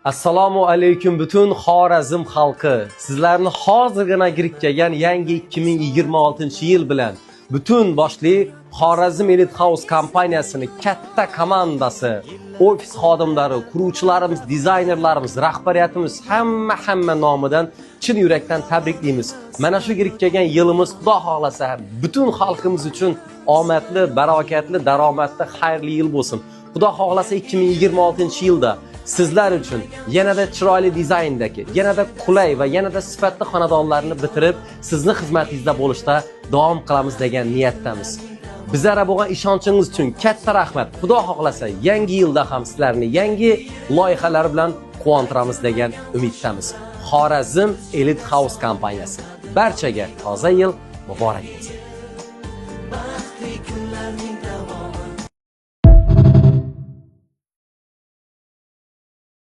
Assalomu alaykum butun Xorazm xalqi. Sizlarni hozirgina kirib kelgan yangi 2026-yil bilan butun boshli Xorazm Elite House kompaniyasining katta komandasi, ofis xodimlari, quruvchilarimiz, dizaynerlarimiz, rahbariyatimiz hamma nomidan chin yurakdan tabriklaymiz. Mana shu kirib kelgan yilimiz Xudo xolasa butun xalqimiz uchun omadli, barokatli, daromadli, xayrli yil bo'lsin. Xudo xolasa 2026-yilda sizlar uchun yanada chiroyli dizayndagi, yanada qulay va yanada sifatli xonadonlarni bitirib, sizni xizmatingizda bo'lishda davom qilamiz degan niyatdamiz. Bizlarga bo'lgan ishonchingiz uchun katta rahmat. Xudo xohlasa yangi yilda ham sizlarni yangi loyihalar bilan quvontiramiz degan umiddamiz. Xorazm Elite House kompaniyasi. Barchaga toza yil muborak bo'lsin.